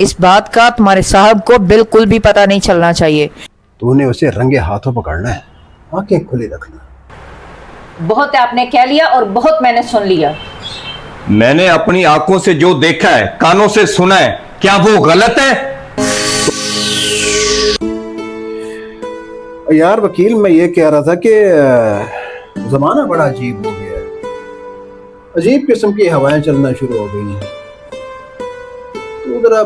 इस बात का तुम्हारे साहब को बिल्कुल भी पता नहीं चलना चाहिए। तूने उसे रंगे हाथों पकड़ना है, आंखें खुली रखना। बहुत आपने कह लिया और बहुत मैंने सुन लिया। मैंने अपनी आंखों से जो देखा है, कानों से सुना है, क्या वो गलत है? यार वकील, मैं ये कह रहा था कि जमाना बड़ा अजीब हो गया है, अजीब किस्म की हवाएं चलना शुरू हो गई हैं। तो जरा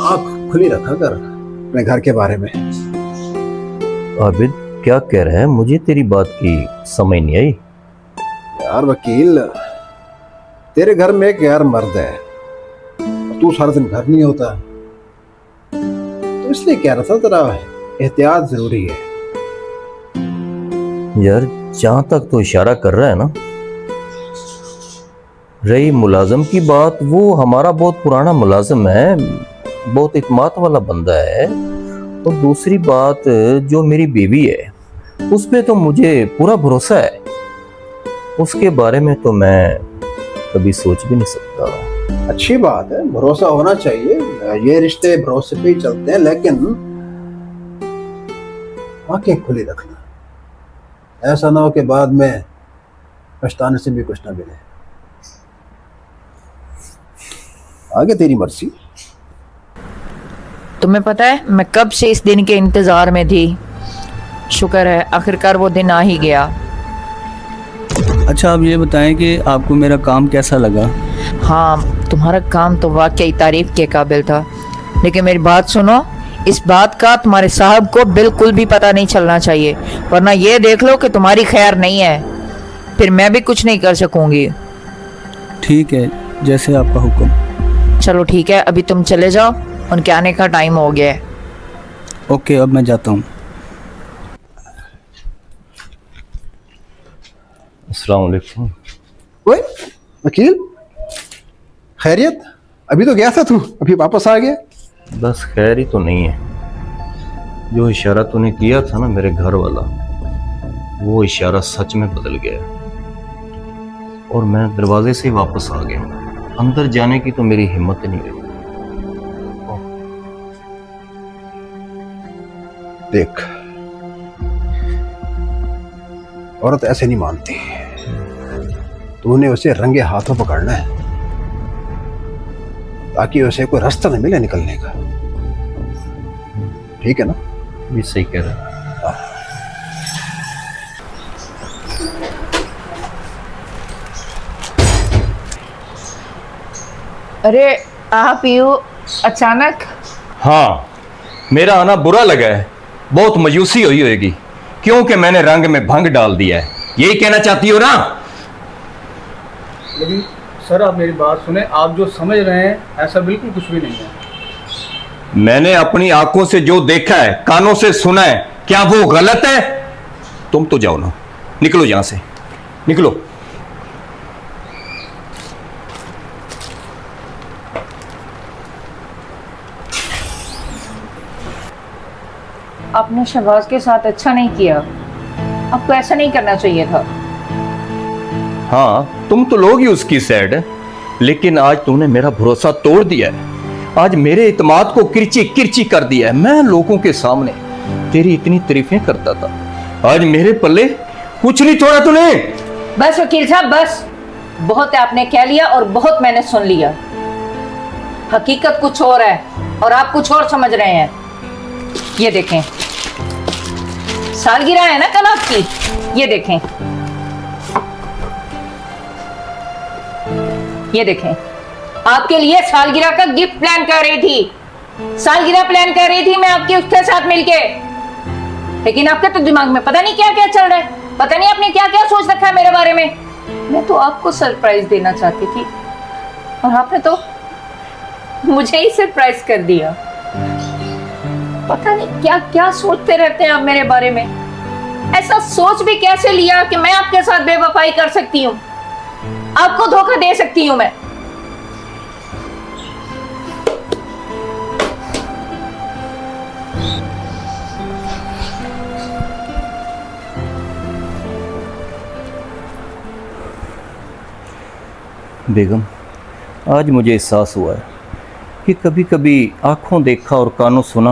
आंख खुली रखा कर अपने घर के बारे में। आबिद क्या कह रहा है? मुझे तेरी बात की समझ नहीं आई। यार वकील, तेरे घर में एक गैर मर्द है, तू सारा दिन घर नहीं होता, तो इसलिए कह रहा था जरा एहतियात जरूरी है। यार जहां तक तो इशारा कर रहा है ना, रही मुलाजम की बात, वो हमारा बहुत पुराना मुलाजम है, बहुत इत्मीनान वाला बंदा है। और दूसरी बात, जो मेरी बीवी है उस पे तो मुझे पूरा भरोसा है, उसके बारे में तो मैं कभी सोच भी नहीं सकता। अच्छी बात है, भरोसा होना चाहिए, ये रिश्ते भरोसे पे ही चलते हैं, लेकिन आंखें खुली रखना, ऐसा ना हो कि बाद में पछताने से भी कुछ ना मिले। आगे तेरी मर्जी। तुम्हें पता है मैं कब से इस दिन के इंतजार में थी। शुक्र है आखिरकार वो दिन आ ही गया। अच्छा, आप ये बताएं कि आपको मेरा काम कैसा लगा? हाँ, तुम्हारा काम तो वाकई तारीफ के काबिल था, लेकिन मेरी बात सुनो, इस बात का तुम्हारे साहब को बिल्कुल भी पता नहीं चलना चाहिए, वरना ये देख लो कि तुम्हारी खैर नहीं है, फिर मैं भी कुछ नहीं कर सकूंगी। ठीक है, जैसे आपका हुक्म। चलो ठीक है, अभी तुम चले जाओ, उनके आने का टाइम हो गया है। ओके, अब मैं जाता हूँ। अस्सलाम वालेकुम। ओए वकील, खैरियत? अभी तो गया था तू, अभी वापस आ गया? बस खैर ही तो नहीं है। जो इशारा तूने किया था ना मेरे घर वाला, वो इशारा सच में बदल गया और मैं दरवाजे से ही वापस आ गया। अंदर जाने की तो मेरी हिम्मत ही नहीं रही। देख, औरत ऐसे नहीं मानती, तूने उसे रंगे हाथों पकड़ना है ताकि उसे कोई रास्ता न मिले निकलने का। ठीक है ना? भी सही कह रहा है। अरे आप यूं अचानक? हाँ, मेरा आना बुरा लगा है, बहुत मायूसी हुई होगी, क्योंकि मैंने रंग में भंग डाल दिया है, यही कहना चाहती हो ना? लेकिन सर, आप मेरी बात सुने, आप जो समझ रहे हैं ऐसा बिल्कुल कुछ भी नहीं है। मैंने अपनी आंखों से जो देखा है, कानों से सुना है, क्या वो गलत है? तुम तो जाओ ना, निकलो यहां से, निकलो। आपने शहबाज के साथ अच्छा नहीं किया, आपको ऐसा नहीं करना चाहिए था। हाँ, तुम तो लोग ही उसकी साइड, लेकिन आज तुमने मेरा भरोसा तोड़ दिया है, आज मेरे इत्मीनान को किरची किरची कर दिया है। मैं लोगों के सामने तेरी इतनी तारीफें करता था, आज मेरे पल्ले कुछ नहीं छोड़ा तूने। बस वकील साहब, बस, बहुत आपने कह लिया और बहुत मैंने सुन लिया। हकीकत कुछ और है और आप कुछ और समझ रहे हैं। ये देखें, सालगिरह है ना कल आपकी, ये देखें, ये देखें, आपके लिए सालगिरह का गिफ्ट प्लान कर रही थी, सालगिरह प्लान कर रही थी मैं आपके उसके साथ मिलके, लेकिन आपके तो दिमाग में पता नहीं क्या क्या चल रहा है, पता नहीं आपने क्या क्या सोच रखा है मेरे बारे में। मैं तो आपको सरप्राइज देना चाहती थी और आपने तो मुझे ही सरप्राइज कर दिया। पता नहीं क्या क्या सोचते रहते हैं आप मेरे बारे में। ऐसा सोच भी कैसे लिया कि मैं आपके साथ बेवफाई कर सकती हूँ, आपको धोखा दे सकती हूँ मैं। बेगम, आज मुझे एहसास हुआ है कि कभी कभी आँखों देखा और कानों सुना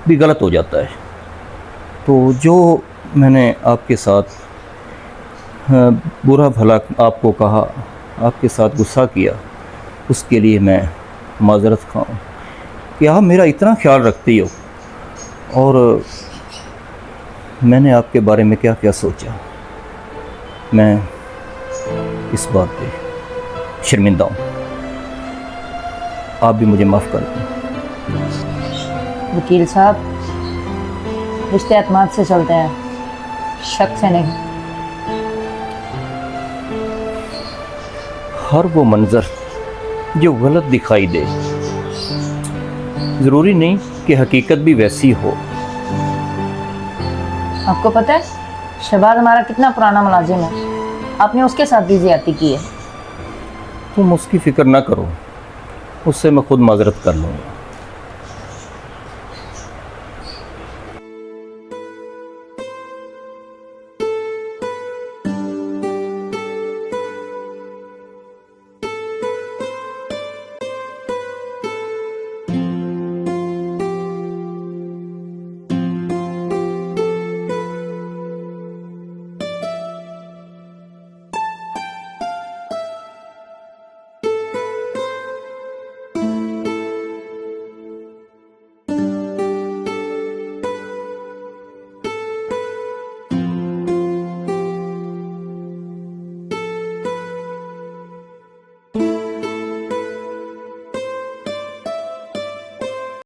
भी गलत हो जाता है। तो जो मैंने आपके साथ बुरा भला आपको कहा, आपके साथ गुस्सा किया, उसके लिए मैं माजरत खा हूँ कि आप मेरा इतना ख्याल रखती हो और मैंने आपके बारे में क्या क्या सोचा। मैं इस बात पे शर्मिंदा हूँ, आप भी मुझे माफ़ कर दें। वकील साहब, रिश्ते एतमाद से चलते हैं, शक से नहीं। हर वो मंज़र जो गलत दिखाई दे, ज़रूरी नहीं कि हकीकत भी वैसी हो। आपको पता है शहबाज हमारा कितना पुराना मुलाजिम है, आपने उसके साथ भी ज़्यादती की है। तुम उसकी फ़िक्र ना करो, उससे मैं खुद माजरत कर लूँगा।